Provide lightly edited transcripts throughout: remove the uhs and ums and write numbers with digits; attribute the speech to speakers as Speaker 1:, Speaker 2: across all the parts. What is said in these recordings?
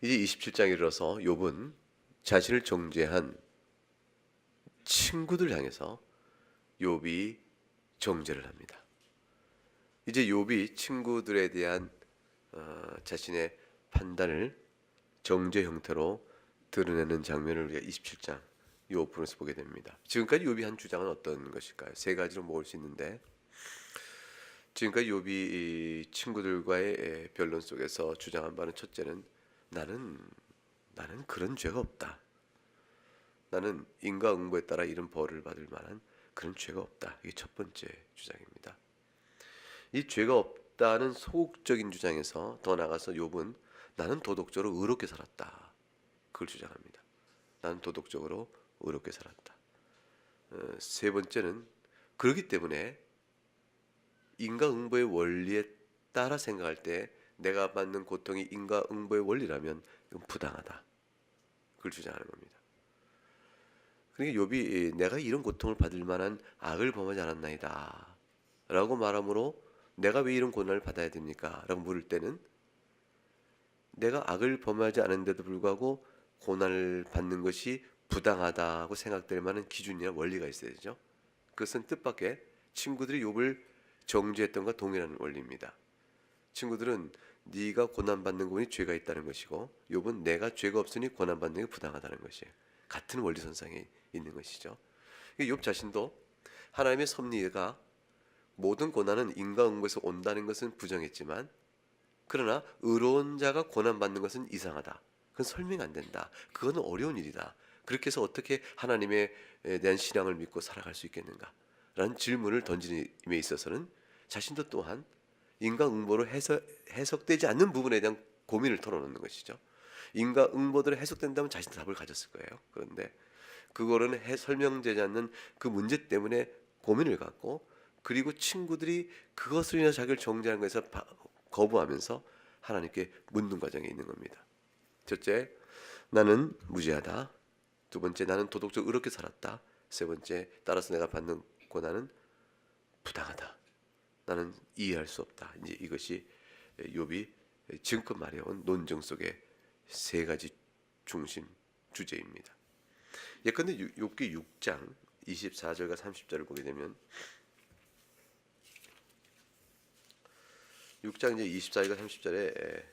Speaker 1: 이제 27장에 이르러서 욥은 자신을 정죄한 친구들 향해서 욥이 정죄를 합니다. 이제 욥이 친구들에 대한 자신의 판단을 정죄 형태로 드러내는 장면을 우리가 27장 욥 부분에서 보게 됩니다. 지금까지 욥이 한 주장은 어떤 것일까요? 세 가지로 모을 수 있는데, 지금까지 욥이 이 친구들과의 변론 속에서 주장한 바는, 첫째는 나는 그런 죄가 없다. 나는 인과응보에 따라 이런 벌을 받을 만한 그런 죄가 없다. 이게 첫 번째 주장입니다. 이 죄가 없다는 소극적인 주장에서 더 나가서 욥은 나는 도덕적으로 의롭게 살았다. 그걸 주장합니다. 나는 도덕적으로 의롭게 살았다. 세 번째는 그렇기 때문에 인과응보의 원리에 따라 생각할 때 내가 받는 고통이 인과응보의 원리라면 이건 부당하다. 그걸 주장하는 겁니다. 그러니까 욥이 내가 이런 고통을 받을 만한 악을 범하지 않았나이다 라고 말하므로 내가 왜 이런 고난을 받아야 됩니까? 라고 물을 때는 내가 악을 범하지 않은데도 불구하고 고난을 받는 것이 부당하다고 생각될 만한 기준이나 원리가 있어야 되죠. 그것은 뜻밖의 친구들이 욥을 정죄했던 것과 동일한 원리입니다. 친구들은 네가 고난받는 것이 죄가 있다는 것이고, 욥은 내가 죄가 없으니 고난받는 게 부당하다는 것이에요. 같은 원리선상에 있는 것이죠. 욥 자신도 하나님의 섭리가 모든 고난은 인과응보에서 온다는 것은 부정했지만, 그러나 의로운 자가 고난받는 것은 이상하다. 그건 설명 안 된다. 그건 어려운 일이다. 그렇게 해서 어떻게 하나님에 대한 신앙을 믿고 살아갈 수 있겠는가? 라는 질문을 던지는 데 있어서는 자신도 또한 인과응보로 해석되지 않는 부분에 대한 고민을 털어놓는 것이죠. 인과응보대로 해석된다면 자신도 답을 가졌을 거예요. 그런데 그거는 설명되지 않는 그 문제 때문에 고민을 갖고, 그리고 친구들이 그것을 인해서 자기를 정죄하는 것에서 거부하면서 하나님께 묻는 과정에 있는 겁니다. 첫째, 나는 무죄하다. 두 번째, 나는 도덕적으로 의롭게 살았다. 세 번째, 따라서 내가 받는 고난은 부당하다. 나는 이해할 수 없다. 이제 이것이 욥이 지금껏 말해온 논증 속의 세 가지 중심 주제입니다. 예컨대 욥기 6장 24절과 30절을 보게 되면, 6장 이제 24절과 30절에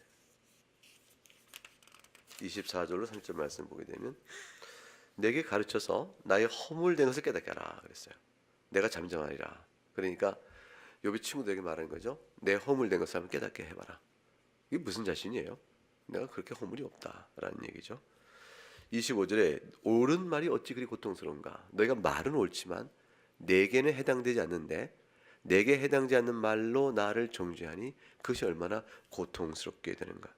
Speaker 1: 24절로 30절 말씀을 보게 되면, 내게 가르쳐서 나의 허물된 것을 깨닫게 하라 그랬어요. 내가 잠잠하리라. 그러니까 욥이 친구들에게 말하는 거죠. 내 허물된 것을 한번 깨닫게 해봐라. 이게 무슨 자신이에요? 내가 그렇게 허물이 없다라는 얘기죠. 25절에 옳은 말이 어찌 그리 고통스러운가? 너희가 말은 옳지만 내게는 해당되지 않는데 내게 해당되지 않는 말로 나를 정죄하니 그것이 얼마나 고통스럽게 되는가?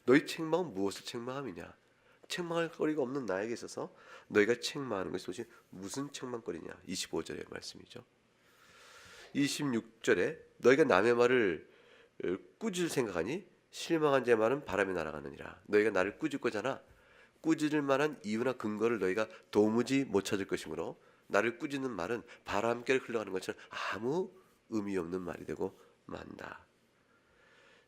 Speaker 1: 너희 책망은 무엇을 책망함이냐? 책망할 거리가 없는 나에게 있어서 너희가 책망하는 것이 도대체 무슨 책망거리냐? 25절의 말씀이죠. 26절에 너희가 남의 말을 꾸짖을 생각하니 실망한 자의 말은 바람에 날아가느니라. 너희가 나를 꾸짖고자 하나 꾸짖을 만한 이유나 근거를 너희가 도무지 못 찾을 것이므로 나를 꾸짖는 말은 바람결에 흘러가는 것처럼 아무 의미 없는 말이 되고 만다.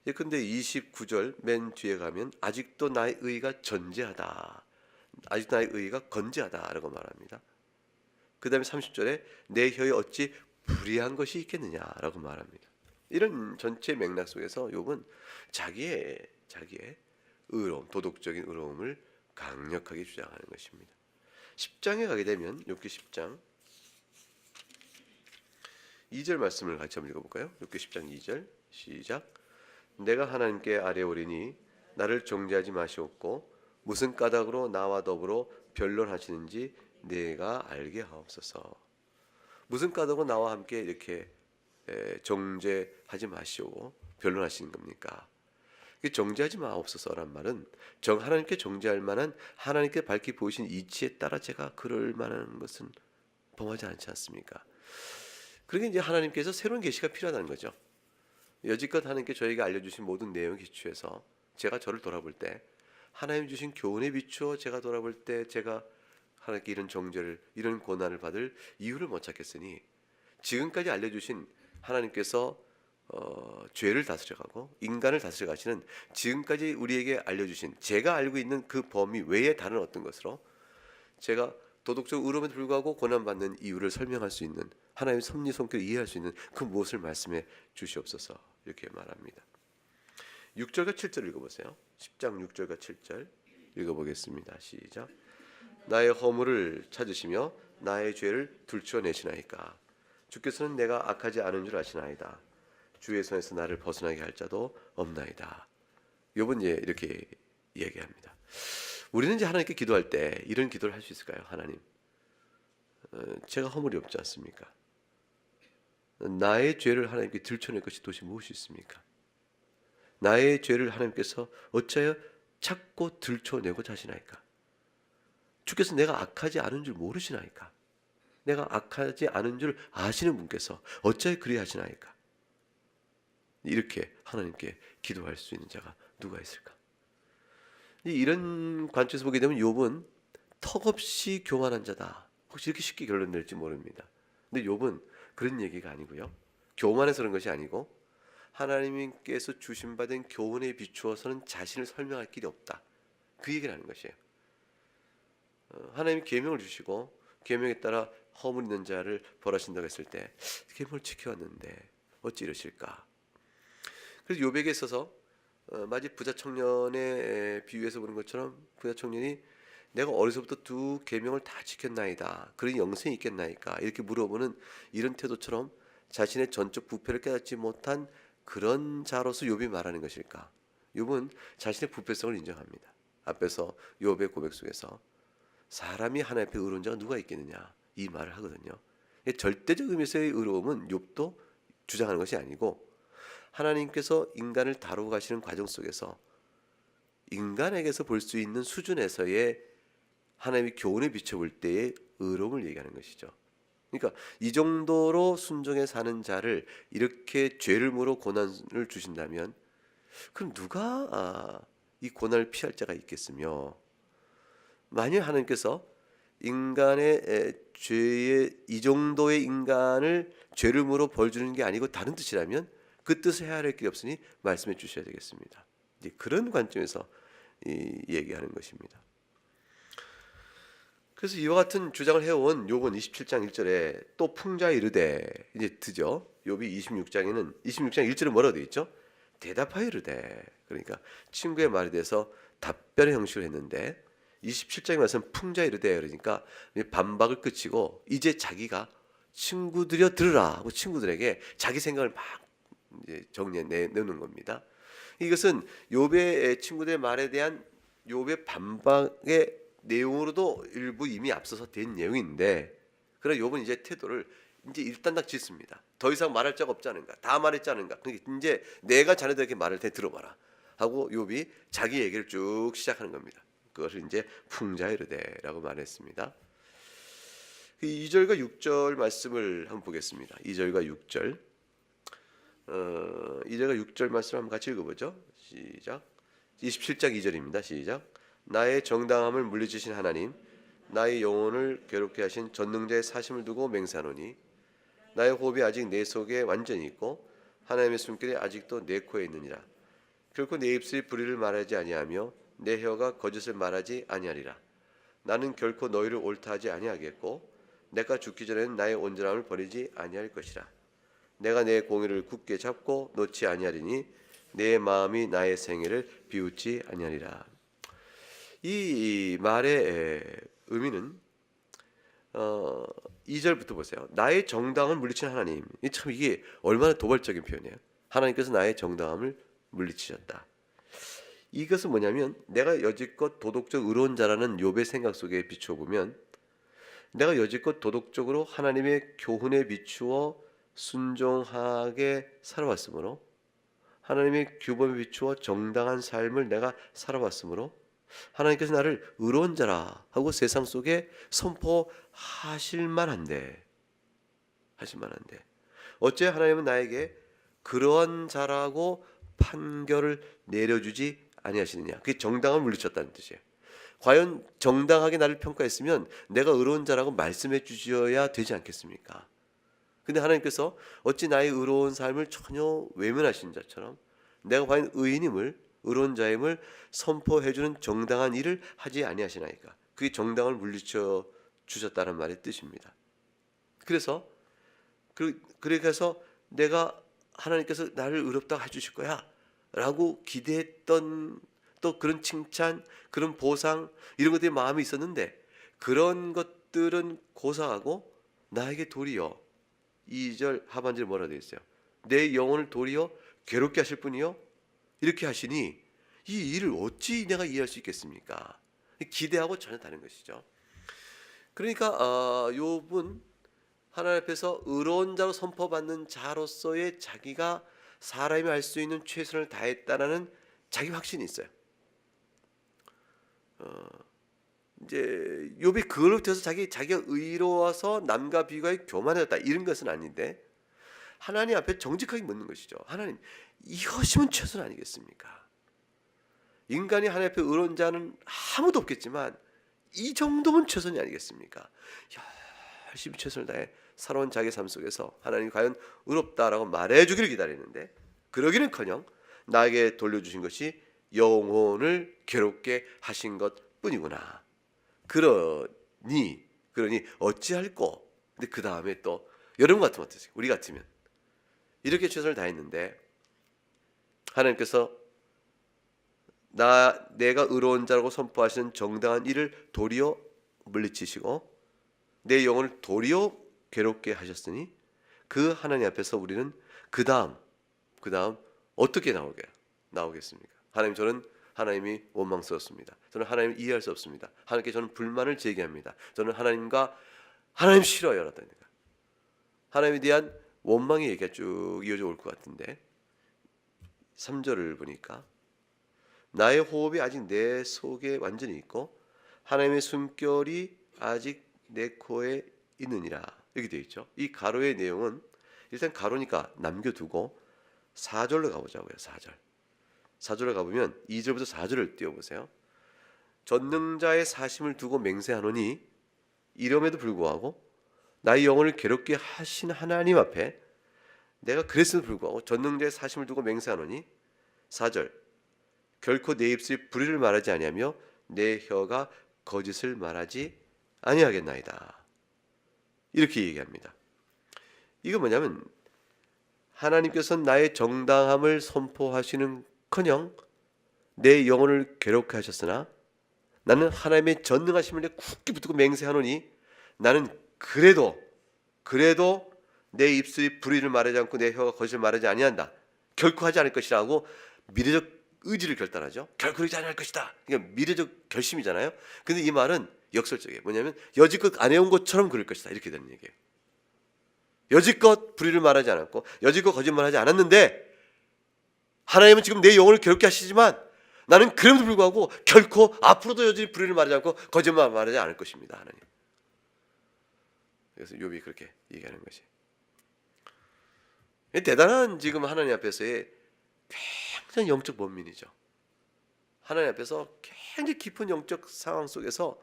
Speaker 1: 예컨대 29절 맨 뒤에 가면 아직도 나의 의가 전제하다. 아직도 나의 의가 건재하다라고 말합니다. 그 다음에 30절에 내 혀에 어찌 불의한 것이 있겠느냐라고 말합니다. 이런 전체 맥락 속에서 욥은 자기의 의로움, 도덕적인 의로움을 강력하게 주장하는 것입니다. 10장에 가게 되면 욥기 10장 2절 말씀을 같이 한번 읽어볼까요? 욥기 10장 2절 시작. 내가 하나님께 아뢰오리니 나를 정죄하지 마시옵고 무슨 까닭으로 나와 더불어 변론하시는지 내가 알게 하옵소서. 무슨 까닭으로 나와 함께 이렇게 정죄하지 마시오 변론하시는 겁니까? 정죄하지 마옵소서란 말은 하나님께 정죄할 만한, 하나님께 밝히 보이신 이치에 따라 제가 그럴 만한 것은 범하지 않지 않습니까? 그러니까 이제 하나님께서 새로운 계시가 필요하다는 거죠. 여지껏 하나님께 저에게 알려주신 모든 내용에 기초해서 제가 저를 돌아볼 때, 하나님 주신 교훈에 비추어 제가 돌아볼 때 제가 하나님께 이런 정죄를, 이런 고난을 받을 이유를 못 찾겠으니 지금까지 알려주신 하나님께서 죄를 다스려가고 인간을 다스려가시는 지금까지 우리에게 알려주신 제가 알고 있는 그 범위 외에 다른 어떤 것으로 제가 도덕적 의로움에도 불구하고 고난받는 이유를 설명할 수 있는 하나님의 섭리 성격을 이해할 수 있는 그 무엇을 말씀해 주시옵소서 이렇게 말합니다. 6절과 7절 읽어보세요. 10장 6절과 7절 읽어보겠습니다. 시작. 나의 허물을 찾으시며 나의 죄를 들추어내시나이까. 주께서는 내가 악하지 않은 줄 아시나이다. 주의 손에서 나를 벗어나게 할 자도 없나이다. 욥은 이제 이렇게 얘기합니다. 우리는 이제 하나님께 기도할 때 이런 기도를 할 수 있을까요? 하나님, 제가 허물이 없지 않습니까? 나의 죄를 하나님께 들춰낼 것이 도대체 무엇이 있습니까? 나의 죄를 하나님께서 어찌하여 찾고 들춰내고자 하시나이까? 주께서 내가 악하지 않은 줄 모르시나이까? 내가 악하지 않은 줄 아시는 분께서 어찌하여 그리하시나이까? 이렇게 하나님께 기도할 수 있는 자가 누가 있을까? 이런 관점에서 보게 되면 욥은 턱없이 교만한 자다. 혹시 이렇게 쉽게 결론 낼지 모릅니다. 근데 욥은 그런 얘기가 아니고요. 교만해서 그런 것이 아니고 하나님께서 주신받은 교훈에 비추어서는 자신을 설명할 길이 없다. 그 얘기를 하는 것이에요. 하나님이 계명을 주시고 계명에 따라 허물 있는 자를 벌하신다고 했을 때 계명을 지켜왔는데 어찌 이러실까? 그래서 욥에게 있어서 마치 부자 청년의 비유에서 보는 것처럼 부자 청년이 내가 어려서부터 두 계명을 다 지켰나이다. 그런 영생이 있겠나이까? 이렇게 물어보는 이런 태도처럼 자신의 전적 부패를 깨닫지 못한 그런 자로서 욥이 말하는 것일까? 욥은 자신의 부패성을 인정합니다. 앞에서 욥의 고백 속에서 사람이 하나님 앞에 의로운 자가 누가 있겠느냐 이 말을 하거든요. 절대적 의미에서의 의로움은 욥도 주장하는 것이 아니고 하나님께서 인간을 다루고 가시는 과정 속에서 인간에게서 볼 수 있는 수준에서의 하나님의 교훈에 비춰볼 때의 의로움을 얘기하는 것이죠. 그러니까 이 정도로 순종해 사는 자를 이렇게 죄를 물어 고난을 주신다면 그럼 누가 이 고난을 피할 자가 있겠으며, 만일 하나님께서 인간의 죄의 이 정도의 인간을 죄를 물어 벌 주는 게 아니고 다른 뜻이라면 그 뜻을 헤아릴 길이 없으니 말씀해 주셔야 되겠습니다. 이제 그런 관점에서 얘기하는 것입니다. 그래서 이와 같은 주장을 해온 욥은 27장 1절에 또 풍자 이르되, 이제 드죠. 욥이 26장 1절에 뭐라고 되어 있죠? 대답하여 이르되, 그러니까 친구의 말에 대해서 답변의 형식을 했는데 27장에 와서는 풍자 이르되, 그러니까 반박을 끝이고 이제 자기가 친구들여 들으라 하고 친구들에게 자기 생각을 막 이제 정리해 내놓는 겁니다. 이것은 욥의 친구들의 말에 대한 욥의 반박의 내용으로도 일부 이미 앞서서 된 내용인데, 그러나 욥은 이제 태도를 이제 일단락 짓습니다. 더 이상 말할 자가 없지 않은가? 다 말했지 않은가? 그러니까 이제 내가 자네들에게 말할 테 들어봐라 하고 욥이 자기 얘기를 쭉 시작하는 겁니다. 그것을 이제 풍자이르되라고 말했습니다. 2절과 6절 말씀을 한번 보겠습니다. 2절과 6절. 2절과 6절 말씀 한번 같이 읽어보죠. 시작. 27장 2절입니다. 시작. 나의 정당함을 물리치신 하나님, 나의 영혼을 괴롭게 하신 전능자의 사심을 두고 맹세하노니, 나의 호흡이 아직 내 속에 완전히 있고 하나님의 숨결이 아직도 내 코에 있느니라. 결코 내 입술이 불의를 말하지 아니하며 내 혀가 거짓을 말하지 아니하리라. 나는 결코 너희를 옳다하지 아니하겠고 내가 죽기 전에는 나의 온전함을 버리지 아니할 것이라. 내가 내 공의를 굳게 잡고 놓지 아니하리니 내 마음이 나의 생애를 비웃지 아니하리라. 이 말의 의미는 2절부터 보세요. 나의 정당을 물리친 하나님. 참 이게 얼마나 도발적인 표현이에요. 하나님께서 나의 정당함을 물리치셨다. 이것은 뭐냐면 내가 여지껏 도덕적 의로운 자라는 욥의 생각 속에 비춰보면 내가 여지껏 도덕적으로 하나님의 교훈에 비추어 순종하게 살아왔으므로, 하나님의 규범에 비추어 정당한 삶을 내가 살아왔으므로 하나님께서 나를 의로운 자라 하고 세상 속에 선포하실 만한데 어째 하나님은 나에게 그러한 자라고 판결을 내려주지 아니하시느냐. 그게 정당함을 물리쳤다는 뜻이에요. 과연 정당하게 나를 평가했으면 내가 의로운 자라고 말씀해 주셔야 되지 않겠습니까? 근데 하나님께서 어찌 나의 의로운 삶을 전혀 외면하신 자처럼 내가 과연 의로운 자임을 선포해주는 정당한 일을 하지 아니하시나이까. 그게 정당을 물리쳐 주셨다는 말의 뜻입니다. 그래서 내가 하나님께서 나를 의롭다고 해주실 거야 라고 기대했던 또 그런 칭찬, 그런 보상 이런 것들이 마음에 있었는데 그런 것들은 고사하고 나에게 도리어 2절 하반절에 뭐라 되어 있어요? 내 영혼을 도리어 괴롭게 하실 분이요 이렇게 하시니 이 일을 어찌 내가 이해할 수 있겠습니까? 기대하고 전혀 다른 것이죠. 그러니까 욥은 하나님 앞에서 의로운 자로 선포받는 자로서의 자기가 사람이 할 수 있는 최선을 다했다라는 자기 확신이 있어요. 이제 욥이 그걸로 돼서 자기가 의로워서 남과 비교하여 교만해졌다 이런 것은 아닌데 하나님 앞에 정직하게 묻는 것이죠. 하나님 이것이면 최선 아니겠습니까? 인간이 하나님 앞에 의로운 자는 아무도 없겠지만 이 정도면 최선이 아니겠습니까? 열심히 최선을 다해 살아온 자기 삶 속에서 하나님이 과연 의롭다라고 말해주기를 기다리는데 그러기는커녕 나에게 돌려주신 것이 영혼을 괴롭게 하신 것뿐이구나. 그러니 어찌할꼬. 근데 그 다음에 또 여러분 같으면 어떠세요? 우리 같으면 이렇게 최선을 다했는데 하나님께서 내가 의로운 자라고 선포하시는 정당한 일을 도리어 물리치시고 내 영혼을 도리어 괴롭게 하셨으니 그 하나님 앞에서 우리는 그 다음 어떻게 나오겠습니까? 하나님 저는 하나님이 원망스럽습니다. 저는 하나님을 이해할 수 없습니다. 하나님께 저는 불만을 제기합니다. 저는 하나님 싫어요. 라든가 하나님에 대한 원망의 얘기가 쭉 이어져 올 것 같은데 3절을 보니까 나의 호흡이 아직 내 속에 완전히 있고 하나님의 숨결이 아직 내 코에 있느니라 이렇게 되어 있죠. 이 가로의 내용은 일단 가로니까 남겨두고 4절로 가보자고요. 4절로 가보면 2절부터 4절을 띄워보세요. 전능자의 사심을 두고 맹세하노니 이름에도 불구하고 나의 영혼을 괴롭게 하신 하나님 앞에 내가 그랬음에도 불구하고 전능자의 사심을 두고 맹세하노니 4절 결코 내 입술이 불의를 말하지 아니하며 내 혀가 거짓을 말하지 아니하겠나이다. 이렇게 얘기합니다. 이거 뭐냐면 하나님께서는 나의 정당함을 선포하시는커녕 내 영혼을 괴롭게 하셨으나 나는 하나님의 전능하심을 굳게 붙들고 맹세하노니 나는 그래도 내 입술이 불의를 말하지 않고 내 혀가 거짓을 말하지 아니한다. 결코 하지 않을 것이라고 미래적 의지를 결단하죠. 결코 그러지 않을 것이다. 그러니까 미래적 결심이잖아요. 근데 이 말은 역설적이에요. 뭐냐면 여지껏 안 해온 것처럼 그럴 것이다. 이렇게 되는 얘기예요. 여지껏 불의를 말하지 않았고 여지껏 거짓말하지 않았는데 하나님은 지금 내 영혼을 괴롭게 하시지만 나는 그럼에도 불구하고 결코 앞으로도 여전히 불의를 말하지 않고 거짓말 말하지 않을 것입니다. 하나님. 그래서 욥이 그렇게 얘기하는 것이 대단한 지금 하나님 앞에서의 굉장히 영적 범민이죠. 하나님 앞에서 굉장히 깊은 영적 상황 속에서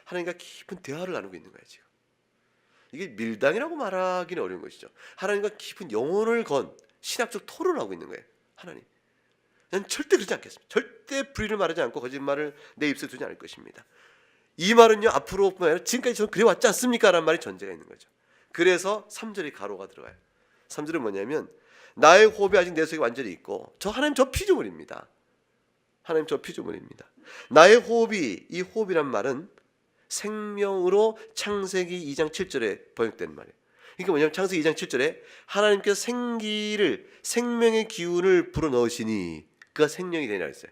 Speaker 1: 하나님과 깊은 대화를 나누고 있는 거예요. 지금 이게 밀당이라고 말하기는 어려운 것이죠. 하나님과 깊은 영혼을 건 신학적 토론을 하고 있는 거예요. 하나님, 난 절대 그러지 않겠습니다. 절대 불의를 말하지 않고 거짓말을 내 입술에 두지 않을 것입니다. 이 말은요 앞으로뿐만 아니라 지금까지 저는 그래왔지 않습니까? 라는 말이 전제가 있는 거죠. 그래서 3절이 가로가 들어가요. 3절은 뭐냐면 나의 호흡이 아직 내 속에 완전히 있고 하나님 저 피조물입니다. 하나님 저 피조물입니다. 나의 호흡이 이 호흡이란 말은 생명으로 창세기 2장 7절에 번역된 말이에요. 그러니까 뭐냐면 창세기 2장 7절에 하나님께서 생명의 기운을 불어넣으시니 그가 생명이 되니라 했어요.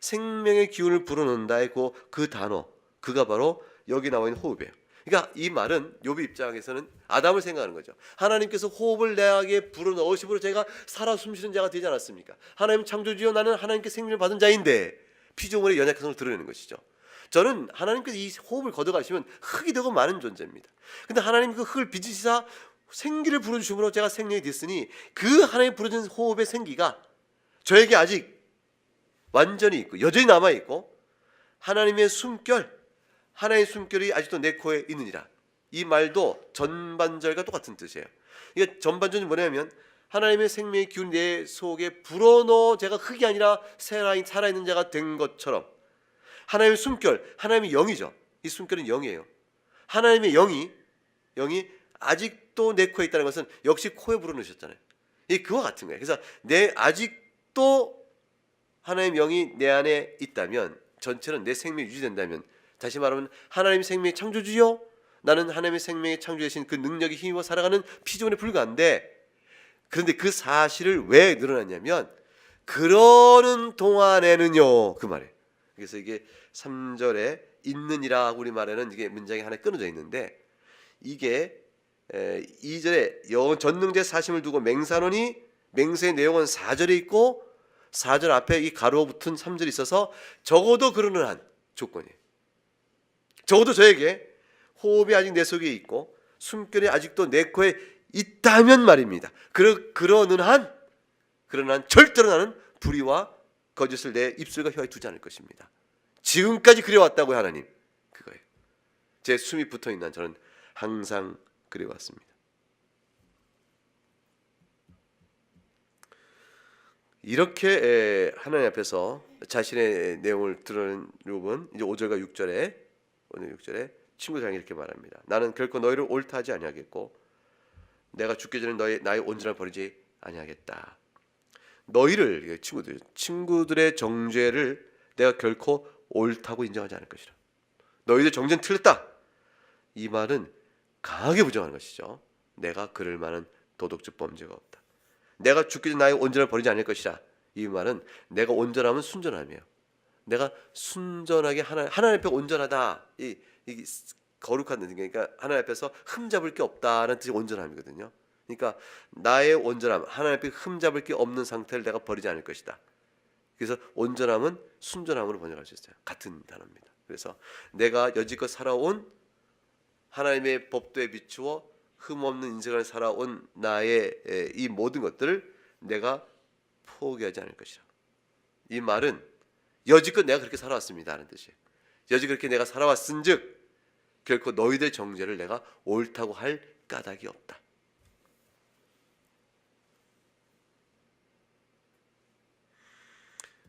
Speaker 1: 생명의 기운을 불어넣는다의 그 단어 그가 바로 여기 나와 있는 호흡이에요. 그러니까 이 말은 욥의 입장에서는 아담을 생각하는 거죠. 하나님께서 호흡을 내게 불어넣으심으로 제가 살아 숨쉬는 자가 되지 않았습니까? 하나님 창조주여 나는 하나님께 생명을 받은 자인데 피조물의 연약성을 드러내는 것이죠. 저는 하나님께서 이 호흡을 걷어가시면 흙이 되고 많은 존재입니다. 근데 하나님 그 흙을 빚으시사 생기를 불어주심으로 제가 생명이 됐으니 그 하나님 불어준 호흡의 생기가 저에게 아직 완전히 있고 여전히 남아있고 하나님의 숨결이 아직도 내 코에 있느니라. 이 말도 전반절과 똑같은 뜻이에요. 이게 전반절이 뭐냐면 하나님의 생명의 기운이 내 속에 불어넣어 제가 흙이 아니라 살아있는 자가 된 것처럼 하나님의 숨결, 하나님의 영이죠. 이 숨결은 영이에요. 하나님의 영이 아직도 내 코에 있다는 것은 역시 코에 불어넣으셨잖아요. 이 그와 같은 거예요. 그래서 내 아직도 하나님의 영이 내 안에 있다면 전체는 내 생명이 유지된다면 다시 말하면 하나님의 생명의 창조주요 나는 하나님의 생명의 창조되신 그 능력에 힘입어 살아가는 피조물에 불과한데 그런데 그 사실을 왜 늘어났냐면 그러는 동안에는요 그 말이에요. 그래서 이게 3절에 있느니라 우리 말에는 이게 문장이 하나 끊어져 있는데 이게 2절에 영 전능제 사심을 두고 맹사노니 맹세의 내용은 4절에 있고 4절 앞에 이 가로 붙은 3절이 있어서 적어도 그러는 한 조건이에요. 적어도 저에게 호흡이 아직 내 속에 있고 숨결이 아직도 내 코에 있다면 말입니다. 그러는 한 절대로 나는 불의와 거짓을 내 입술과 혀에 두지 않을 것입니다. 지금까지 그래왔다고요 하나님. 그거예요. 제 숨이 붙어있는 한 저는 항상 그래왔습니다. 이렇게 하나님 앞에서 자신의 내용을 드러낸 욥은 이제 5절과 6절에 오늘 6절에 친구들에게 이렇게 말합니다. 나는 결코 너희를 옳다 하지 아니하겠고 내가 죽기 전에 나의 온전함을 버리지 아니하겠다. 너희를 친구들의 정죄를 내가 결코 옳다고 인정하지 않을 것이라. 너희들 정죄는 틀렸다. 이 말은 강하게 부정하는 것이죠. 내가 그럴 만한 도덕적 범죄가 없다. 내가 죽기 전에 나의 온전함을 버리지 않을 것이라. 이 말은 내가 온전하면 순전함이에요. 내가 순전하게 하나님 앞에 온전하다. 이 거룩한 그러니까 하나님 앞에서 흠잡을 게 없다는 뜻이 온전함이거든요. 그러니까 나의 온전함, 하나님 앞에 흠잡을 게 없는 상태를 내가 버리지 않을 것이다. 그래서 온전함은 순전함으로 번역할 수 있어요. 같은 단어입니다. 그래서 내가 여지껏 살아온 하나님의 법도에 비추어 흠없는 인생을 살아온 나의 이 모든 것들을 내가 포기하지 않을 것이라. 이 말은 여지껏 내가 그렇게 살아왔습니다 하는 뜻이에요. 여지껏 그렇게 내가 살아왔은즉 결코 너희들 정죄를 내가 옳다고 할 까닭이 없다.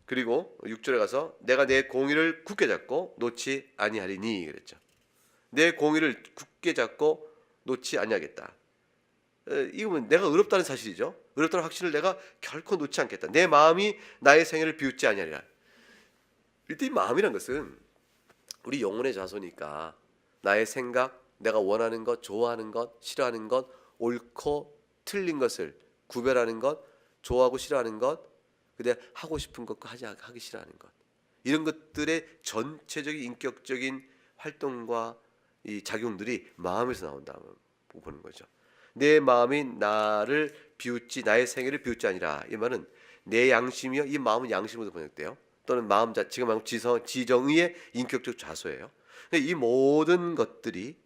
Speaker 1: 그리고 6절에 가서 내가 내 공의를 굳게 잡고 놓지 아니하리니 그랬죠. 내 공의를 굳게 잡고 놓지 아니하겠다. 이거는 내가 의롭다는 사실이죠. 의롭다는 확신을 내가 결코 놓지 않겠다. 내 마음이 나의 생애를 비웃지 아니하리라. 일단 이 마음이란 것은 우리 영혼의 자소니까 나의 생각, 내가 원하는 것, 좋아하는 것, 싫어하는 것, 옳고 틀린 것을 구별하는 것, 좋아하고 싫어하는 것, 그다음 하고 싶은 것과 하기 싫어하는 것, 이런 것들의 전체적인 인격적인 활동과 이 작용들이 마음에서 나온다고 보는 거죠. 내 마음이 나를 비웃지, 나의 생애를 비웃지 아니라. 이 말은 내 양심이요, 이 마음은 양심으로 번역돼요. 또는 마음 자체가 말하면 지정의의 인격적 좌소예요. 이 모든 것들이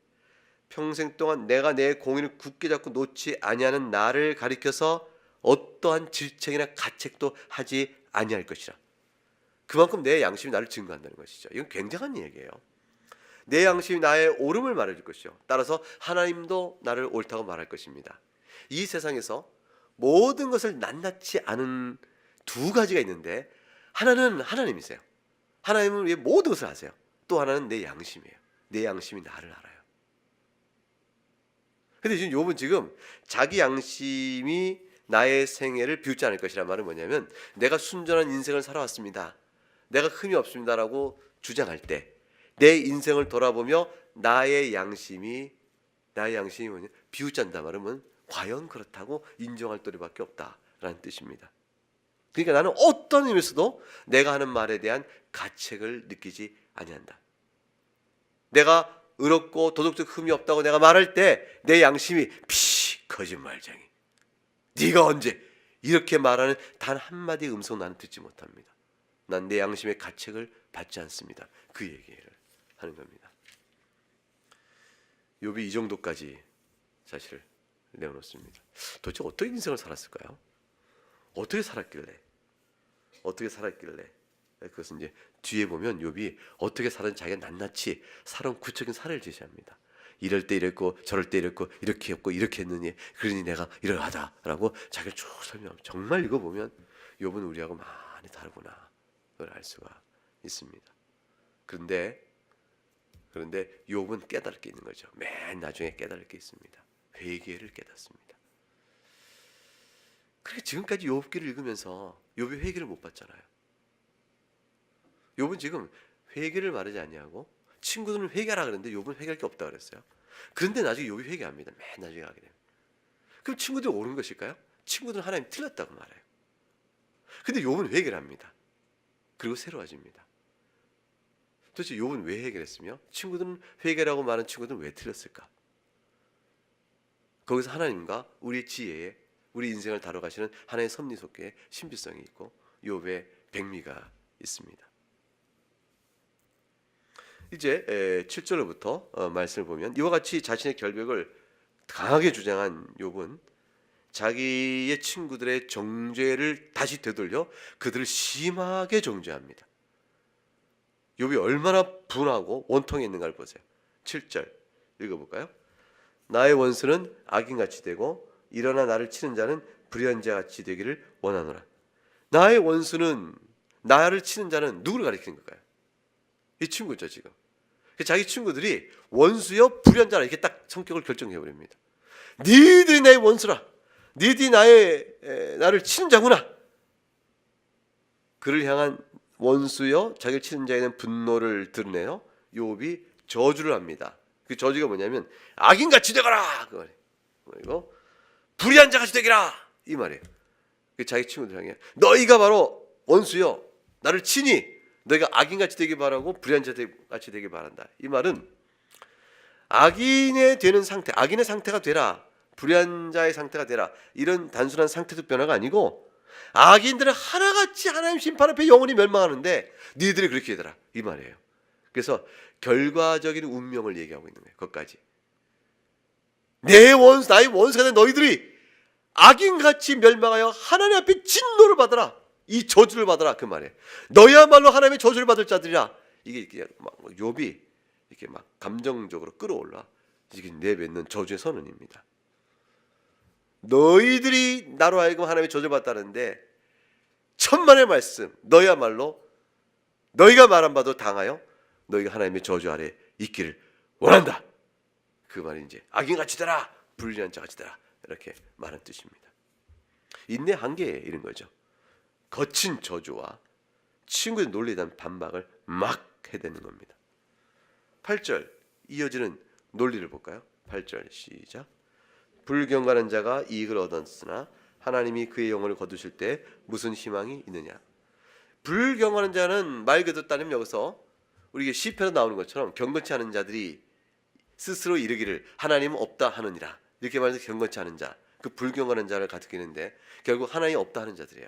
Speaker 1: 평생 동안 내가 내 공의를 굳게 잡고 놓지 아니하는 나를 가리켜서 어떠한 질책이나 가책도 하지 아니할 것이라. 그만큼 내 양심이 나를 증거한다는 것이죠. 이건 굉장한 얘기예요. 내 양심이 나의 옳음을 말해줄 것이요. 따라서 하나님도 나를 옳다고 말할 것입니다. 이 세상에서 모든 것을 낱낱이 아는 두 가지가 있는데 하나는 하나님이세요. 하나님은 왜 모든 것을 아세요. 또 하나는 내 양심이에요. 내 양심이 나를 알아요. 근데 지금 욥은 지금 자기 양심이 나의 생애를 비웃지 않을 것이란 말은 뭐냐면 내가 순전한 인생을 살아왔습니다. 내가 흠이 없습니다라고 주장할 때 내 인생을 돌아보며 나의 양심이 뭐냐? 비웃지 않는다 말하면 과연 그렇다고 인정할 도리밖에 없다라는 뜻입니다. 그러니까 나는 어떤 의미에서도 내가 하는 말에 대한 가책을 느끼지 아니한다. 내가 의롭고 도덕적 흠이 없다고 내가 말할 때 내 양심이 거짓말쟁이, 네가 언제 이렇게 말하는 단 한마디의 음성 나는 듣지 못합니다. 난 내 양심의 가책을 받지 않습니다. 그 얘기를 하는 겁니다. 욥이 이 정도까지 사실을 내어놓습니다. 도대체 어떤 인생을 살았을까요? 어떻게 살았길래 그것은 이제 뒤에 보면 욥이 어떻게 살았는지 자기가 낱낱이 살아온 구체적인 사례를 제시합니다. 이럴 때 이랬고 저럴 때 이랬고 이렇게 했고 이렇게 했느니 그러니 내가 이러하다라고 자기를 쭉 설명합니다. 정말 이거 보면 욥은 우리하고 많이 다르구나 그걸 알 수가 있습니다. 그런데 욥은 깨달을 게 있는 거죠. 맨 나중에 깨달을 게 있습니다. 회개를 깨닫습니다. 그래 지금까지 욥기를 읽으면서 욥이 회개를 못 받잖아요. 욥은 지금 회개를 말하지 아니하고 친구들은 회개하라 그랬는데 욥은 회개할 게 없다 그랬어요. 그런데 나중에 욥이 회개합니다. 맨 나중에 가게 되면. 그럼 친구들이 옳은 것일까요? 친구들은 하나님 틀렸다고 말해요. 근데 욥은 회개를 합니다. 그리고 새로워집니다. 도대체 욥은 왜 회개를 했으며 친구들은 회개라고 말한 친구들은 왜 틀렸을까? 거기서 하나님과 우리의 지혜에 우리 인생을 다뤄가시는 하나님의 섭리 속에 신비성이 있고 욥의 백미가 있습니다. 이제 7절로부터 말씀을 보면 이와 같이 자신의 결백을 강하게 주장한 욥은 자기의 친구들의 정죄를 다시 되돌려 그들을 심하게 정죄합니다. 욥이 얼마나 분하고 원통해 있는가를 보세요. 7절 읽어볼까요? 나의 원수는 악인같이 되고 일어나 나를 치는 자는 불의한 자같이 되기를 원하노라. 나의 원수는 나를 치는 자는 누구를 가리키는 걸까요? 이 친구죠 지금. 자기 친구들이 원수여 불의한 자라 이렇게 딱 성격을 결정해버립니다. 니들이 나의 원수라. 니들이 나를 치는 자구나. 그를 향한 원수여 자기를 치는 자에 대한 분노를 드러내요. 욥이 저주를 합니다. 그 저주가 뭐냐면 악인같이 되거라 그 말이에요. 그리고 불의한 자같이 되기라 이 말이에요. 자기 친구들 향해 너희가 바로 원수여 나를 치니 너희가 악인같이 되기 바라고 불의한 자같이 되기 바란다. 이 말은 악인의 되는 상태, 악인의 상태가 되라, 불의한 자의 상태가 되라 이런 단순한 상태적 변화가 아니고 악인들은 하나같이 하나님 심판 앞에 영원히 멸망하는데 니들이 그렇게 되더라 이 말이에요. 그래서 결과적인 운명을 얘기하고 있는 거예요. 그것까지 나의 원수가 된 너희들이 악인같이 멸망하여 하나님 앞에 진노를 받아라. 이 저주를 받아라 그 말이에요. 너희야말로 하나님의 저주를 받을 자들이라. 이게 막 욥이 이렇게 막 감정적으로 끌어올라 이게 내뱉는 저주의 선언입니다. 너희들이 나로 하여금 하나님의 저주를 받다는데 천만의 말씀 너희야말로 너희가 말한 바도 당하여 너희가 하나님의 저주 아래 있기를 원한다. 그 말이 이제 악인같이 되라 불의한 자같이 되라 이렇게 말하는 뜻입니다. 인내 한계에 이른 거죠. 거친 저주와 친구의 논리에 대한 반박을 막 해대는 겁니다. 8절 이어지는 논리를 볼까요? 8절 시작. 불경건한 자가 이익을 얻었으나 하나님이 그의 영혼을 거두실 때 무슨 희망이 있느냐. 불경건한 자는 말 그대로 따르면 여기서 우리 시편에 나오는 것처럼 경건치 않은 자들이 스스로 이르기를 하나님은 없다 하느니라 이렇게 말해서 경건치 않은 자, 그 불경건한 자를 가리키는데 결국 하나님이 없다 하는 자들이에요.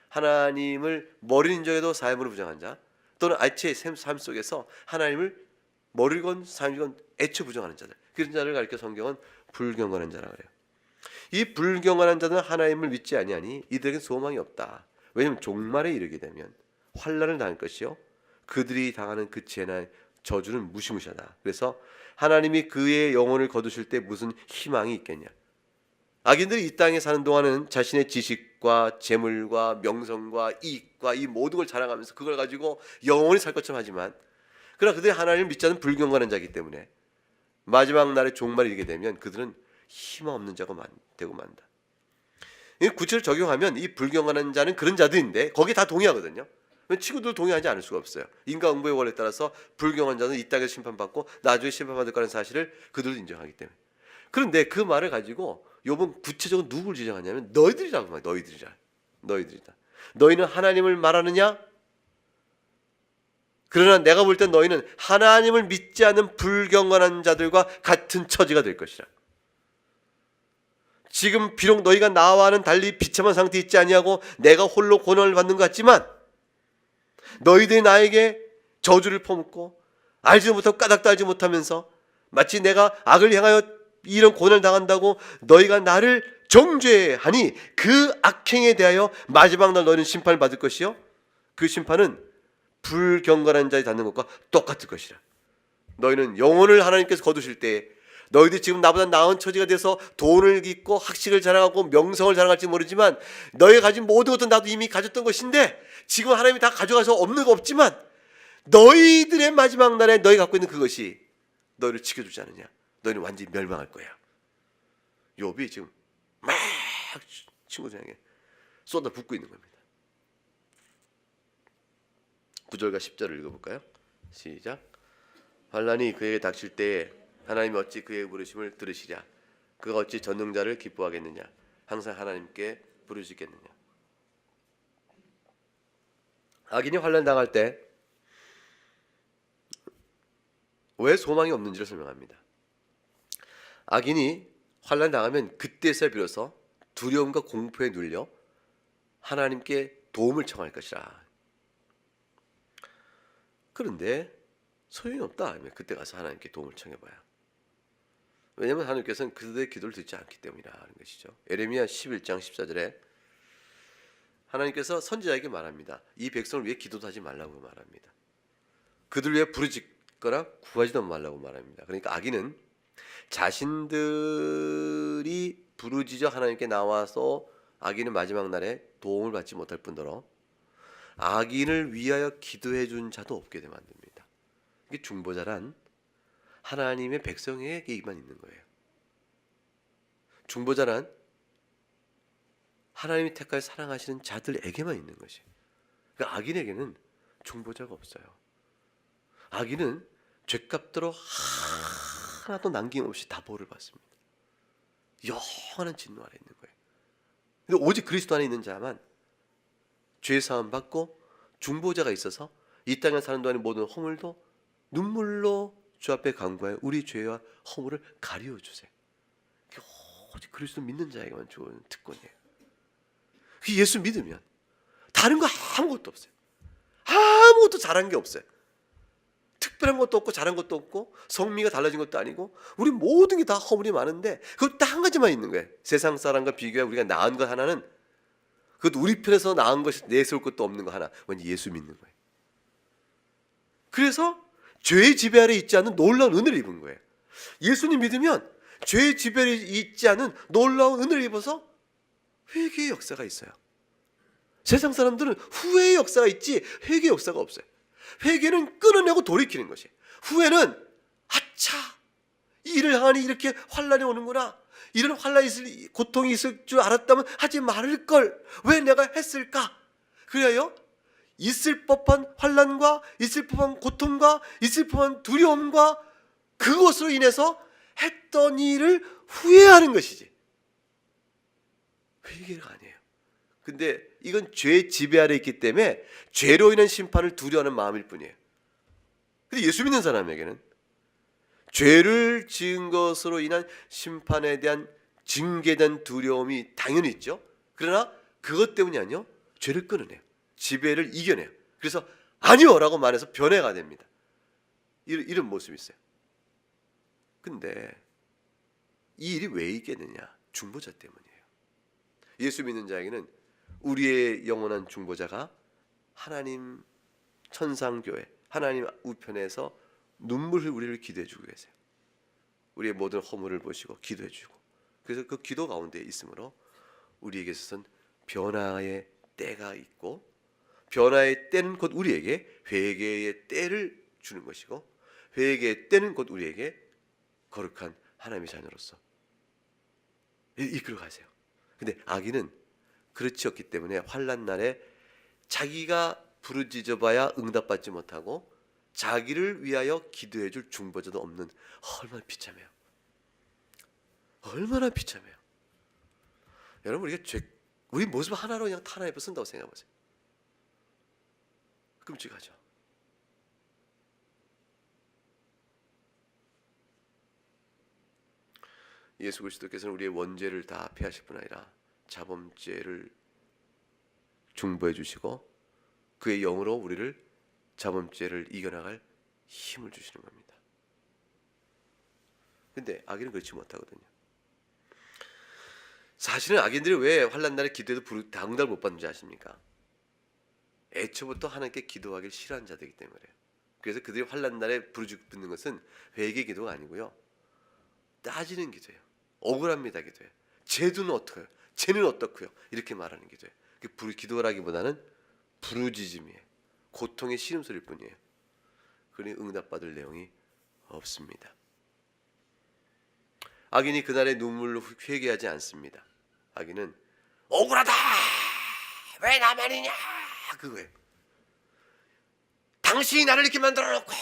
Speaker 1: 하나님을 모르는 적에도 사함으로 부정한 자 또는 아체의 삶 속에서 하나님을 모르건 사함이건 애초 부정하는 자들, 그런 자를 가리켜 성경은 불경건한 자라고 해요. 이 불경건한 자는 하나님을 믿지 아니하니 이들에겐 소망이 없다. 왜냐하면 종말에 이르게 되면 환난을 당할 것이요 그들이 당하는 그 죄나 저주는 무시무시하다. 그래서 하나님이 그의 영혼을 거두실 때 무슨 희망이 있겠냐. 악인들이 이 땅에 사는 동안은 자신의 지식과 재물과 명성과 이익과 이 모든 걸 자랑하면서 그걸 가지고 영원히 살 것처럼 하지만 그러나 그들이 하나님을 믿지 않는 불경건한 자이기 때문에 마지막 날에 종말이 이르게 되면 그들은 희망 없는 자가 되고 만다. 이 구체를 적용하면 이 불경건한 자는 그런 자들인데 거기에 다 동의하거든요. 친구들 동의하지 않을 수가 없어요. 인과응보의 원리에 따라서 불경건한 자는 이 땅에서 심판받고 나중에 심판받을 거라는 사실을 그들도 인정하기 때문에. 그런데 그 말을 가지고 욥은 구체적으로 누구를 지적하냐면 너희들이라고 말해요. 너희들이다. 너희는 하나님을 말하느냐? 그러나 내가 볼 땐 너희는 하나님을 믿지 않는 불경건한 자들과 같은 처지가 될 것이라. 지금 비록 너희가 나와는 달리 비참한 상태에 있지 아니하고 내가 홀로 고난을 받는 것 같지만 너희들이 나에게 저주를 퍼붓고 알지도 못하고 까닭도 알지 못하면서 마치 내가 악을 향하여 이런 고난을 당한다고 너희가 나를 정죄하니 그 악행에 대하여 마지막 날 너희는 심판을 받을 것이요 그 심판은 불경건한 자에 닿는 것과 똑같을 것이라. 너희는 영혼을 하나님께서 거두실 때 너희들이 지금 나보다 나은 처지가 돼서 돈을 깃고 학식을 자랑하고 명성을 자랑할지 모르지만 너희가 가진 모든 것도 나도 이미 가졌던 것인데 지금 하나님이 다 가져가서 없는 거 없지만 너희들의 마지막 날에 너희 갖고 있는 그것이 너희를 지켜주지 않느냐. 너희는 완전히 멸망할 거야. 욥이 지금 막 친구들에게 쏟아붓고 있는 겁니다. 9절과 10절을 읽어볼까요? 시작. 환난이 그에게 닥칠 때에 하나님이 어찌 그의 부르심을 들으시랴. 그가 어찌 전능자를 기뻐하겠느냐. 항상 하나님께 부르시겠느냐. 악인이 환난 당할 때 왜 소망이 없는지를 설명합니다. 악인이 환난 당하면 그때서야 비로소 두려움과 공포에 눌려 하나님께 도움을 청할 것이라. 그런데 소용이 없다. 그때 가서 하나님께 도움을 청해봐야. 왜냐하면 하나님께서는 그들의 기도를 듣지 않기 때문이라는 것이죠. 에레미야 11장 14절에 하나님께서 선지자에게 말합니다. 이 백성을 위해 기도도 하지 말라고 말합니다. 그들 위해 부르짖거나 구하지도 말라고 말합니다. 그러니까 악인은 자신들이 부르짖어 하나님께 나와서 악인은 마지막 날에 도움을 받지 못할 뿐더러 악인을 위하여 기도해 준 자도 없게 만듭니다. 이게 중보자란 하나님의 백성에게만 있는 거예요. 중보자란 하나님이 택하여 사랑하시는 자들에게만 있는 것이에요. 그러니까 악인에게는 중보자가 없어요. 악인은 죄값대로 하나도 남김없이 다 벌을 받습니다. 영원한 진노 아래 있는 거예요. 근데 오직 그리스도 안에 있는 자만 죄 사함 받고 중보자가 있어서 이 땅에 사는 동안의 모든 허물도 눈물로 주 앞에 간구하여 우리 죄와 허물을 가리워 주세요. 오직 그리스도 믿는 자에게만 주어진 특권이에요. 예수 믿으면 다른 거 아무것도 없어요. 아무것도 잘한 게 없어요. 특별한 것도 없고 잘한 것도 없고 성미가 달라진 것도 아니고 우리 모든 게 다 허물이 많은데 그것 딱 한 가지만 있는 거예요. 세상 사람과 비교해 우리가 나은 것 하나는 그것도 우리 편에서 나은 것이 내세울 것도 없는 거 하나, 완전 예수 믿는 거예요. 그래서 죄의 지배 아래 있지 않은 놀라운 은혜를 입은 거예요. 예수님 믿으면 죄의 지배 아래 있지 않은 놀라운 은혜를 입어서 회개의 역사가 있어요. 세상 사람들은 후회의 역사가 있지 회개의 역사가 없어요. 회개는 끊어내고 돌이키는 것이에요. 후회는 아차, 이를 하니 이렇게 환난이 오는구나, 이런 환난이 있을, 고통이 있을 줄 알았다면 하지 말을 걸, 왜 내가 했을까? 그래요 있을 법한 환난과 있을 법한 고통과 있을 법한 두려움과 그것으로 인해서 했던 일을 후회하는 것이지 회개가 아니에요. 근데 이건 죄의 지배 아래 있기 때문에 죄로 인한 심판을 두려워하는 마음일 뿐이에요. 근데 예수 믿는 사람에게는 죄를 지은 것으로 인한 심판에 대한 징계에 대한 두려움이 당연히 있죠. 그러나 그것 때문이 아니요, 죄를 끊어내요. 지배를 이겨내요. 그래서 아니요 라고 말해서 변해가 됩니다. 이런 모습이 있어요. 근데 이 일이 왜 있겠느냐? 중보자 때문이에요. 예수 믿는 자에게는 우리의 영원한 중보자가 하나님 천상교회, 하나님 우편에서 눈물 흘려 우리를 기도해 주고 계세요. 우리의 모든 허물을 보시고 기도해 주고, 그래서 그 기도 가운데 있으므로 우리에게 있어서는 변화의 때가 있고, 변화의 때는 곧 우리에게 회개의 때를 주는 것이고, 회개의 때는 곧 우리에게 거룩한 하나님의 자녀로서 이끌어 가세요. 근데 악인은 그렇지 않기 때문에 환난 날에 자기가 부르짖어봐야 응답받지 못하고 자기를 위하여 기도해줄 중보자도 없는, 얼마나 비참해요. 얼마나 비참해요. 여러분, 우리 모습 하나로 그냥 하나님을 쓴다고 생각해보세요. 끔찍하죠. 예수 그리스도께서는 우리의 원죄를 다 피하실 뿐 아니라 자범죄를 중보해 주시고 그의 영으로 우리를 자범죄를 이겨나갈 힘을 주시는 겁니다. 근데 악인은 그렇지 못하거든요. 사실은 악인들이 왜 환난 날에 기도해도 응답을 못 받는지 아십니까? 애초부터 하나님께 기도하기를 싫어하는 자들이기 때문에 그래요. 그래서 그들이 환난 날에 부르짖는 것은 회개 기도가 아니고요, 따지는 기도예요. 억울합니다 기도예요. 쟤는 어떡해요? 쟤는 어떻고요? 이렇게 말하는 기도예요. 기도라기보다는 부르짖음이에요. 고통의 신음소리일 뿐이에요. 그러니 응답받을 내용이 없습니다. 악인이 그날의 눈물로 회개하지 않습니다. 악인은 억울하다! 왜 나만이냐! 그거예요. 당신이 나를 이렇게 만들어놓고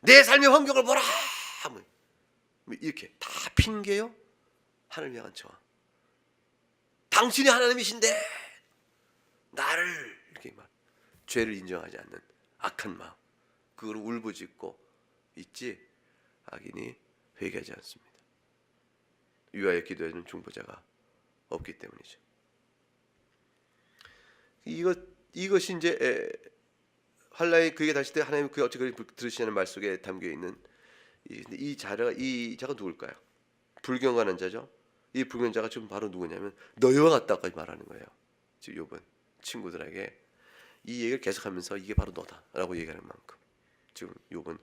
Speaker 1: 내 삶의 환경을 보라! 이렇게 다 핑계요? 하나님 향한 저항. 당신이 하나님이신데 나를 이렇게 막 죄를 인정하지 않는 악한 마음, 그걸 울부짖고 있지 악인이 회개하지 않습니다. 위하여 기도해주는 중보자가 없기 때문이죠. 이것이 이제 한라의 그에게 다시 때 하나님 그게 어떻게 들으시냐는 말 속에 담겨 있는 이 자가 누굴까요? 불경건한 자죠. 이 불경자가 지금 바로 누구냐면 너희와 같다까지 말하는 거예요. 지금 욥은 친구들에게 이 얘기를 계속하면서 이게 바로 너다라고 얘기하는 만큼 지금 욥은